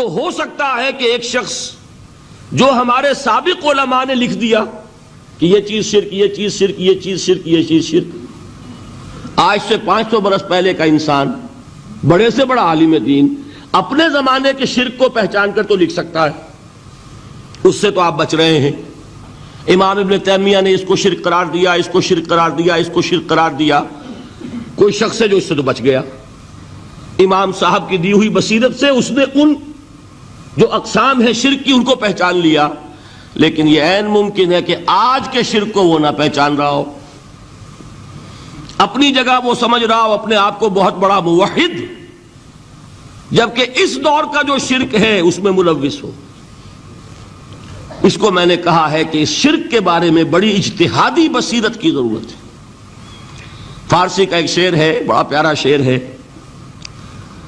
تو ہو سکتا ہے کہ ایک شخص جو ہمارے سابق علماء نے لکھ دیا کہ یہ چیز شرک، یہ چیز شرک، یہ چیز شرک، یہ چیز شرک، آج سے 500 برس پہلے کا انسان بڑے سے بڑا عالم دین اپنے زمانے کے شرک کو پہچان کر تو لکھ سکتا ہے، اس سے تو آپ بچ رہے ہیں۔ امام ابن تیمیہ نے اس کو شرک قرار دیا، اس کو شرک قرار دیا، اس کو شرک قرار دیا، کوئی شخص ہے جو اس سے تو بچ گیا۔ امام صاحب کی دی ہوئی بصیرت سے اس نے ان جو اقسام ہے شرک کی ان کو پہچان لیا، لیکن یہ عین ممکن ہے کہ آج کے شرک کو وہ نہ پہچان رہا ہو، اپنی جگہ وہ سمجھ رہا ہو اپنے آپ کو بہت بڑا موحد، جبکہ اس دور کا جو شرک ہے اس میں ملوث ہو۔ اس کو میں نے کہا ہے کہ اس شرک کے بارے میں بڑی اجتہادی بصیرت کی ضرورت ہے۔ فارسی کا ایک شعر ہے، بڑا پیارا شعر ہے،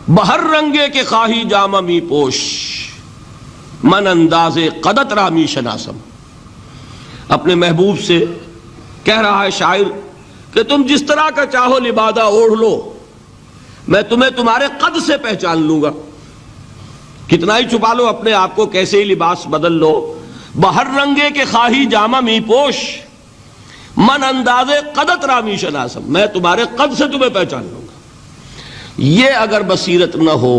بہر رنگے کے خواہی جامہ می پوش، من انداز قدت رامی شناسم۔ اپنے محبوب سے کہہ رہا ہے شاعر کہ تم جس طرح کا چاہو لبادہ اوڑھ لو، میں تمہیں تمہارے قد سے پہچان لوں گا، کتنا ہی چھپا لو اپنے آپ کو، کیسے ہی لباس بدل لو، بہر رنگے کے خواہی جامہ می پوش، من انداز قدت رامی شناسم، میں تمہارے قد سے تمہیں پہچان لوں گا۔ یہ اگر بصیرت نہ ہو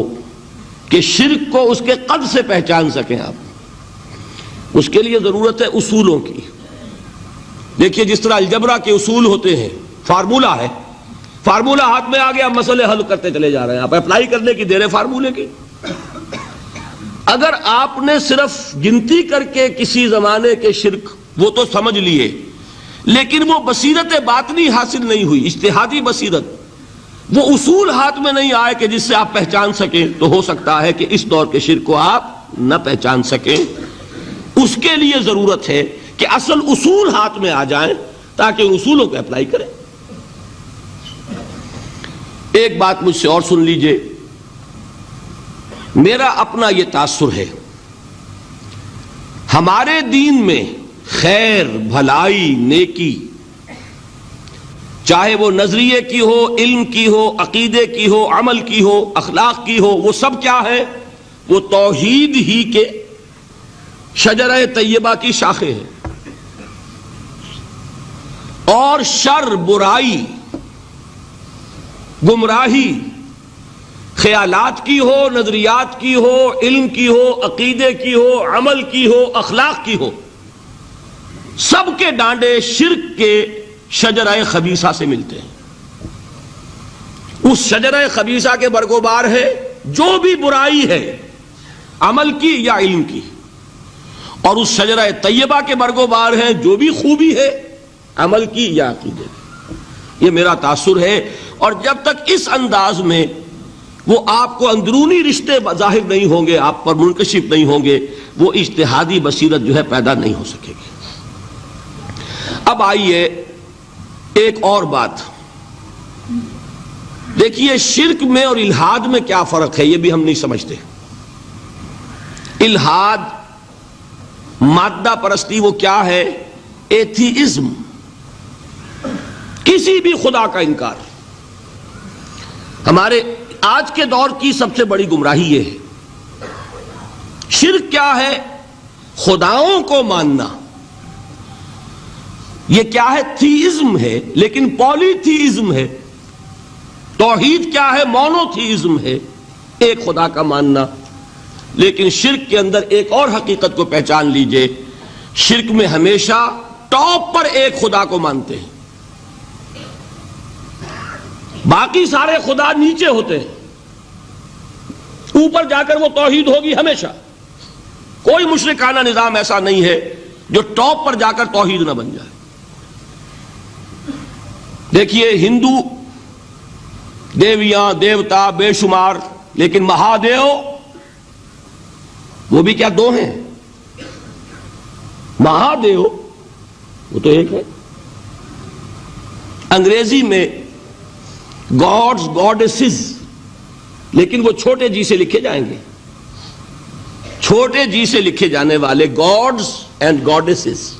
کہ شرک کو اس کے قد سے پہچان سکیں آپ، اس کے لیے ضرورت ہے اصولوں کی۔ دیکھیے جس طرح الجبرا کے اصول ہوتے ہیں، فارمولہ ہے، فارمولہ ہاتھ میں آ گیا، مسئلے حل کرتے چلے جا رہے ہیں، آپ اپلائی کرنے کی دیر ہے فارمولے کی۔ اگر آپ نے صرف گنتی کر کے کسی زمانے کے شرک وہ تو سمجھ لیے، لیکن وہ بصیرت باطنی حاصل نہیں ہوئی، اجتہادی بصیرت، وہ اصول ہاتھ میں نہیں آئے کہ جس سے آپ پہچان سکیں، تو ہو سکتا ہے کہ اس دور کے شرک کو آپ نہ پہچان سکیں۔ اس کے لیے ضرورت ہے کہ اصل اصول ہاتھ میں آ جائیں تاکہ ان اصولوں کو اپلائی کریں۔ ایک بات مجھ سے اور سن لیجئے، میرا اپنا یہ تاثر ہے، ہمارے دین میں خیر، بھلائی، نیکی، چاہے وہ نظریے کی ہو، علم کی ہو، عقیدے کی ہو، عمل کی ہو، اخلاق کی ہو، وہ سب کیا ہے؟ وہ توحید ہی کے شجرہ طیبہ کی شاخیں ہیں۔ اور شر، برائی، گمراہی، خیالات کی ہو، نظریات کی ہو، علم کی ہو، عقیدے کی ہو، عمل کی ہو، اخلاق کی ہو، سب کے ڈانڈے شرک کے شجرہ خبیثہ سے ملتے ہیں۔ اس شجرہ خبیثہ کے برگوبار ہے جو بھی برائی ہے، عمل کی یا علم کی، اور اس شجرہ طیبہ کے برگوبار ہے جو بھی خوبی ہے، عمل کی یا عقیدے کی۔ یہ میرا تاثر ہے، اور جب تک اس انداز میں وہ آپ کو اندرونی رشتے ظاہر نہیں ہوں گے، آپ پر منکشف نہیں ہوں گے، وہ اجتہادی بصیرت جو ہے پیدا نہیں ہو سکے گی۔ اب آئیے ایک اور بات دیکھیے، شرک میں اور الحاد میں کیا فرق ہے، یہ بھی ہم نہیں سمجھتے۔ الحاد، مادہ پرستی، وہ کیا ہے؟ ایتھیزم، کسی بھی خدا کا انکار۔ ہمارے آج کے دور کی سب سے بڑی گمراہی یہ ہے۔ شرک کیا ہے؟ خداؤں کو ماننا۔ یہ کیا ہے؟ تھیزم ہے، لیکن پولی تھیزم ہے۔ توحید کیا ہے؟ مونو تھیزم ہے، ایک خدا کا ماننا۔ لیکن شرک کے اندر ایک اور حقیقت کو پہچان لیجئے، شرک میں ہمیشہ ٹاپ پر ایک خدا کو مانتے ہیں، باقی سارے خدا نیچے ہوتے ہیں، اوپر جا کر وہ توحید ہوگی ہمیشہ۔ کوئی مشرکانہ نظام ایسا نہیں ہے جو ٹاپ پر جا کر توحید نہ بن جائے۔ دیکھیے ہندو دیویاں، دیوتا بے شمار، لیکن مہادیو وہ بھی کیا دو ہیں؟ مہادیو وہ تو ایک ہے۔ انگریزی میں گاڈز، گاڈیسز، لیکن وہ چھوٹے جی سے لکھے جائیں گے، چھوٹے جی سے لکھے جانے والے gods and goddesses.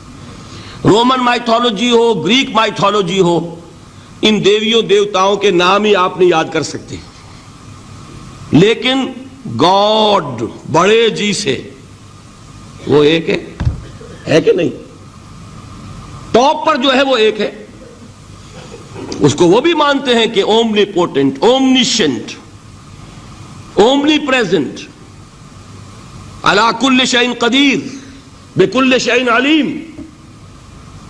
Roman mythology ہو، گریک مائتھولوجی ہو، ان دیویوں دیوتاؤں کے نام ہی آپ نہیں یاد کر سکتے، لیکن گاڈ بڑے جی سے، وہ ایک ہے کہ نہیں؟ ٹاپ پر جو ہے وہ ایک ہے، اس کو وہ بھی مانتے ہیں کہ اومنی پوٹنٹ، اومنیشنٹ، اومنی پریزنٹ، علی کل شیء قدیر، بکل شیء علیم،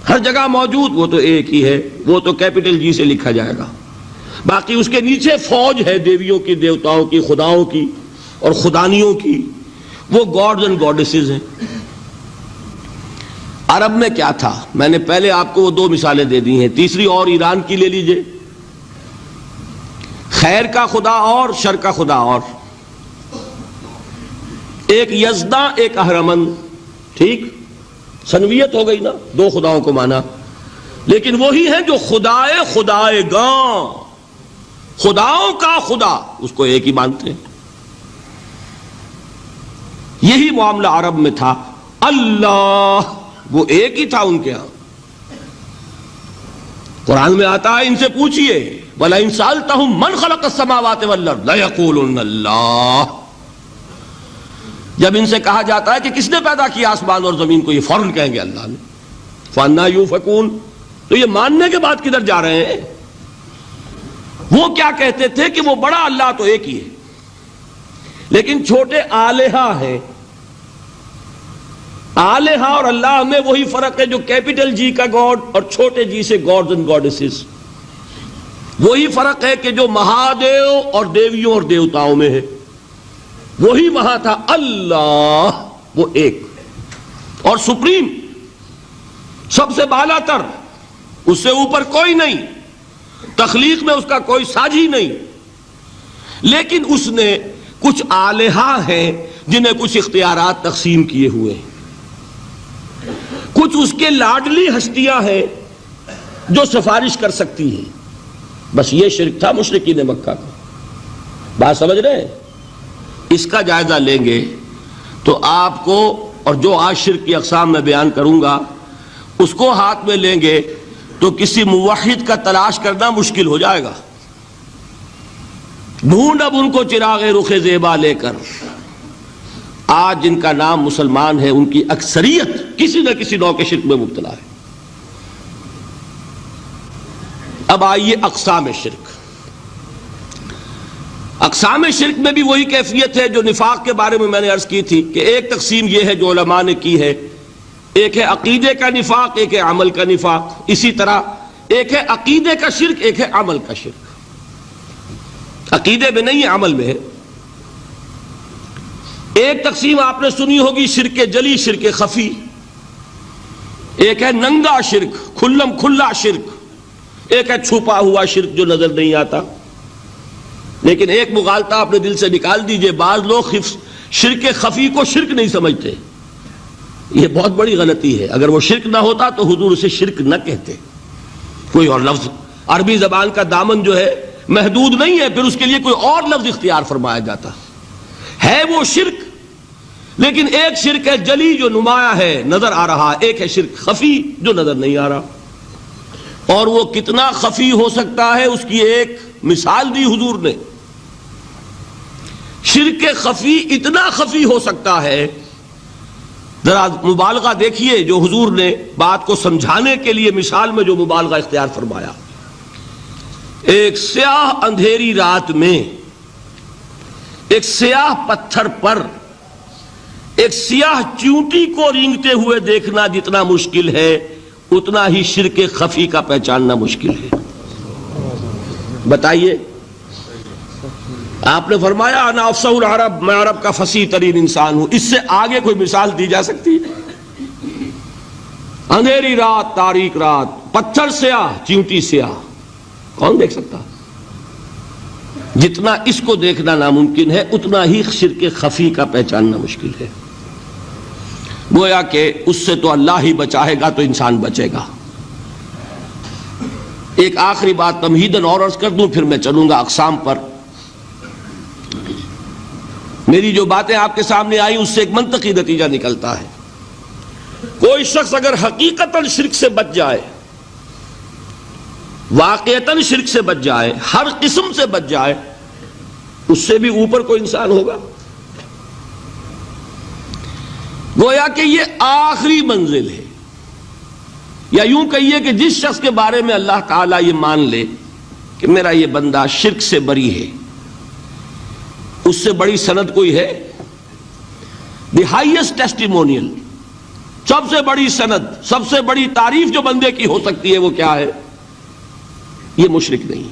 ہر جگہ موجود، وہ تو ایک ہی ہے، وہ تو کیپٹل جی سے لکھا جائے گا۔ باقی اس کے نیچے فوج ہے دیویوں کی، دیوتاؤں کی، خداؤں کی اور خدانیوں کی، وہ گاڈز اینڈ گاڈیسز ہیں۔ عرب میں کیا تھا؟ میں نے پہلے آپ کو وہ دو مثالیں دے دی ہیں، تیسری اور ایران کی لے لیجئے، خیر کا خدا اور شر کا خدا اور، ایک یزداں ایک اہرمن، ٹھیک، سنویت ہو گئی نا، دو خداؤں کو مانا، لیکن وہی ہیں جو خدائے خدائے گاں، خداؤں کا خدا، اس کو ایک ہی مانتے ہیں۔ یہی معاملہ عرب میں تھا، اللہ وہ ایک ہی تھا ان کے ہاں۔ قرآن میں آتا ہے ان سے پوچھئے وَلَئِن سَأَلْتَهُم مَّنْ خَلَقَ السَّمَاوَاتِ وَالْأَرْضَ لَيَقُولُنَّ اللَّهُ، جب ان سے کہا جاتا ہے کہ کس نے پیدا کیا آسمان اور زمین کو، یہ فوراً کہیں گے اللہ نے۔ فَأَنَّىٰ يُؤْفَكُونَ، تو یہ ماننے کے بعد کدھر جا رہے ہیں؟ وہ کیا کہتے تھے کہ وہ بڑا اللہ تو ایک ہی ہے، لیکن چھوٹے آلہہ ہیں۔ آلہہ اور اللہ میں وہی فرق ہے جو کیپٹل جی کا گاڈ اور چھوٹے جی سے گاڈز اینڈ گاڈیسز، وہی فرق ہے کہ جو مہادیو اور دیویوں اور دیوتاؤں میں ہے، وہی وہاں تھا اللہ، وہ ایک اور سپریم، سب سے بالا تر، اس سے اوپر کوئی نہیں، تخلیق میں اس کا کوئی ساجی نہیں، لیکن اس نے کچھ آلہہ ہیں جنہیں کچھ اختیارات تقسیم کیے ہوئے ہیں، کچھ اس کے لاڈلی ہستیاں ہیں جو سفارش کر سکتی ہیں۔ بس یہ شرک تھا مشرکین مکہ کا، بات سمجھ رہے ہیں؟ اس کا جائزہ لیں گے تو آپ کو، اور جو آج شرک کی اقسام میں بیان کروں گا اس کو ہاتھ میں لیں گے تو کسی موحد کا تلاش کرنا مشکل ہو جائے گا۔ ڈھونڈ اب ان کو چراغ رخ زیبا لے کر، آج جن کا نام مسلمان ہے ان کی اکثریت کسی نہ کسی نوع کے شرک میں مبتلا ہے۔ اب آئیے اقسام شرک۔ اقسام شرک میں بھی وہی کیفیت ہے جو نفاق کے بارے میں نے عرض کی تھی کہ ایک تقسیم یہ ہے جو علماء نے کی ہے، ایک ہے عقیدے کا نفاق، ایک ہے عمل کا نفاق، اسی طرح ایک ہے عقیدے کا شرک، ایک ہے عمل کا شرک۔ عقیدے میں نہیں ہے، عمل میں ہے۔ ایک تقسیم آپ نے سنی ہوگی شرک جلی، شرک خفی، ایک ہے ننگا شرک، کھلم کھلا شرک، ایک ہے چھپا ہوا شرک جو نظر نہیں آتا۔ لیکن ایک مغالطہ اپنے دل سے نکال دیجئے، بعض لوگ شرک خفی کو شرک نہیں سمجھتے، یہ بہت بڑی غلطی ہے۔ اگر وہ شرک نہ ہوتا تو حضور اسے شرک نہ کہتے، کوئی اور لفظ، عربی زبان کا دامن جو ہے محدود نہیں ہے، پھر اس کے لیے کوئی اور لفظ اختیار فرمایا جاتا ہے وہ شرک۔ لیکن ایک شرک ہے جلی جو نمایاں ہے، نظر آ رہا، ایک ہے شرک خفی جو نظر نہیں آ رہا، اور وہ کتنا خفی ہو سکتا ہے اس کی ایک مثال دی حضور نے۔ شرک خفی اتنا خفی ہو سکتا ہے، ذرا مبالغہ دیکھیے جو حضور نے بات کو سمجھانے کے لیے مثال میں جو مبالغہ اختیار فرمایا۔ ایک سیاہ اندھیری رات میں ایک سیاہ پتھر پر ایک سیاہ چیونٹی کو رینگتے ہوئے دیکھنا جتنا مشکل ہے، اتنا ہی شرک خفی کا پہچاننا مشکل ہے۔ بتائیے، آپ نے فرمایا انا افصح العرب، میں عرب کا فصیح ترین انسان ہوں، اس سے آگے کوئی مثال دی جا سکتی ہے؟ اندھیری رات، تاریک رات، پتھر سیاہ، چیونٹی سیاہ، کون دیکھ سکتا؟ جتنا اس کو دیکھنا ناممکن ہے اتنا ہی شرک خفی کا پہچاننا مشکل ہے۔ گویا کہ اس سے تو اللہ ہی بچائے گا تو انسان بچے گا۔ ایک آخری بات تمہیداً اور عرض کر دوں، پھر میں چلوں گا اقسام پر۔ میری جو باتیں آپ کے سامنے آئی اس سے ایک منطقی نتیجہ نکلتا ہے، کوئی شخص اگر حقیقتاً شرک سے بچ جائے، واقعتاً شرک سے بچ جائے، ہر قسم سے بچ جائے، اس سے بھی اوپر کوئی انسان ہوگا؟ گویا کہ یہ آخری منزل ہے، یا یوں کہیے کہ جس شخص کے بارے میں اللہ تعالیٰ یہ مان لے کہ میرا یہ بندہ شرک سے بری ہے، اس سے بڑی سند کوئی ہے؟ دی ہائیسٹ ٹیسٹیمونیل، سب سے بڑی سند، سب سے بڑی تعریف جو بندے کی ہو سکتی ہے وہ کیا ہے؟ یہ مشرک نہیں۔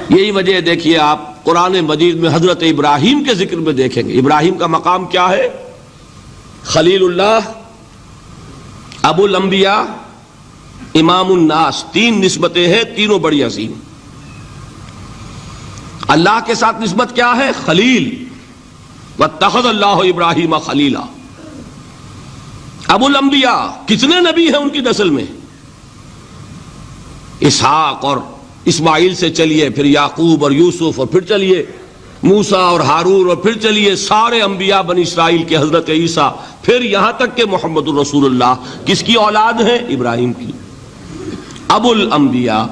یہی وجہ ہے، دیکھیے آپ قرآن مجید میں حضرت ابراہیم کے ذکر میں دیکھیں گے، ابراہیم کا مقام کیا ہے؟ خلیل اللہ، ابو الانبیاء، امام الناس، تین نسبتیں ہیں، تینوں بڑی عظیم۔ اللہ کے ساتھ نسبت کیا ہے؟ خلیل، واتخذ اللہ ابراہیم خلیلا۔ ابو الانبیاء، کتنے نبی ہیں ان کی نسل میں؟ اسحاق اور اسماعیل سے چلیے، پھر یعقوب اور یوسف، اور پھر چلیے موسیٰ اور ہارون، اور پھر چلیے سارے انبیاء بنی اسرائیل کے، حضرت عیسیٰ، پھر یہاں تک کہ محمد الرسول اللہ کس کی اولاد ہے؟ ابراہیم کی، ابو الانبیاء۔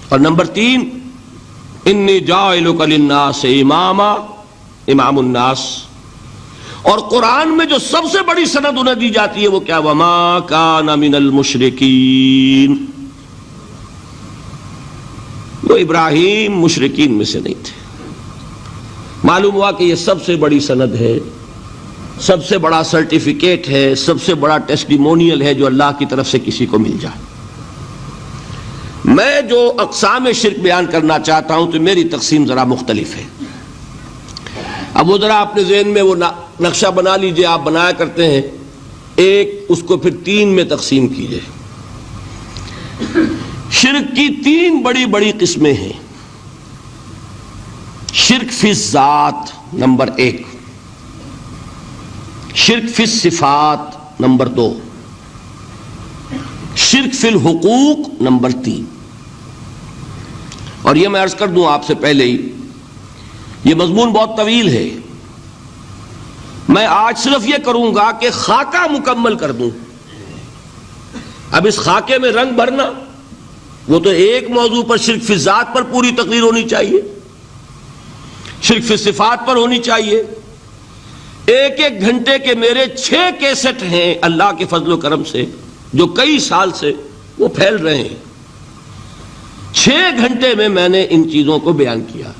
اور نمبر 3، انی جاعلک للناس اماما، امام الناس۔ اور قرآن میں جو سب سے بڑی سند انہیں دی جاتی ہے وہ کیا؟ وما کان من المشرکین۔ وہ ابراہیم مشرکین میں سے نہیں تھے۔ معلوم ہوا کہ یہ سب سے بڑی سند ہے، سب سے بڑا سرٹیفکیٹ ہے، سب سے بڑا ٹیسٹیمونیل ہے جو اللہ کی طرف سے کسی کو مل جائے۔ میں جو اقسام شرک بیان کرنا چاہتا ہوں تو میری تقسیم ذرا مختلف ہے۔ اب وہ ذرا اپنے ذہن میں وہ نقشہ بنا لیجئے، آپ بنایا کرتے ہیں ایک، اس کو پھر 3 میں تقسیم کیجئے۔ شرک کی 3 بڑی بڑی قسمیں ہیں۔ شرک فی الذات نمبر 1، شرک فی الصفات نمبر 2، شرک فی الحقوق نمبر 3۔ اور یہ میں عرض کر دوں آپ سے پہلے ہی، یہ مضمون بہت طویل ہے، میں آج صرف یہ کروں گا کہ خاکہ مکمل کر دوں۔ اب اس خاکے میں رنگ بھرنا، وہ تو ایک موضوع پر شرک فی الذات پر پوری تقریر ہونی چاہیے، شرک فی صفات پر ہونی چاہیے۔ ایک ایک گھنٹے کے میرے 6 کیسٹ ہیں اللہ کے فضل و کرم سے، جو کئی سال سے وہ پھیل رہے ہیں۔ 6 گھنٹے میں نے ان چیزوں کو بیان کیا،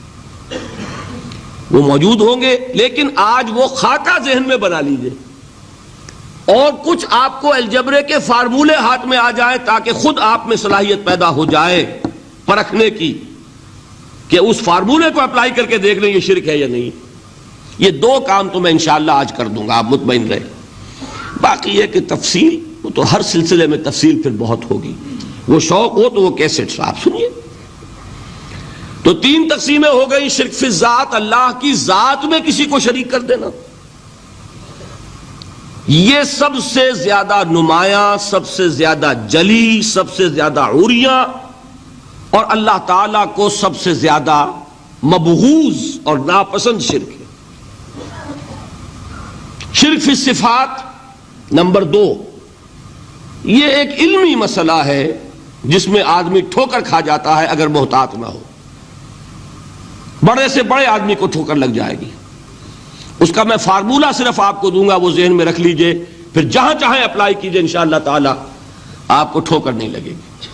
وہ موجود ہوں گے، لیکن آج وہ خاکہ ذہن میں بنا لیجئے، اور کچھ آپ کو الجبرے کے فارمولے ہاتھ میں آ جائیں تاکہ خود آپ میں صلاحیت پیدا ہو جائے پرکھنے کی کہ اس فارمولے کو اپلائی کر کے دیکھ لیں یہ شرک ہے یا نہیں۔ یہ 2 کام تو میں انشاءاللہ آج کر دوں گا، آپ مطمئن رہیں۔ باقی یہ کہ تفصیل، وہ تو ہر سلسلے میں تفصیل پھر بہت ہوگی، وہ شوق ہو تو وہ کیسٹس آپ سنیے۔ تو 3 تقسیمیں ہو گئی۔ شرک فی الذات، اللہ کی ذات میں کسی کو شریک کر دینا، یہ سب سے زیادہ نمایاں، سب سے زیادہ جلی، سب سے زیادہ عریاں، اور اللہ تعالیٰ کو سب سے زیادہ مبغوض اور ناپسند شرک ہے۔ شرک فی الصفات نمبر 2، یہ ایک علمی مسئلہ ہے جس میں آدمی ٹھوکر کھا جاتا ہے اگر محتاط نہ ہو، بڑے سے بڑے آدمی کو ٹھوکر لگ جائے گی۔ اس کا میں فارمولہ صرف آپ کو دوں گا، وہ ذہن میں رکھ لیجئے، پھر جہاں چاہیں اپلائی کیجئے، انشاءاللہ تعالی آپ کو ٹھوکر نہیں لگے گی۔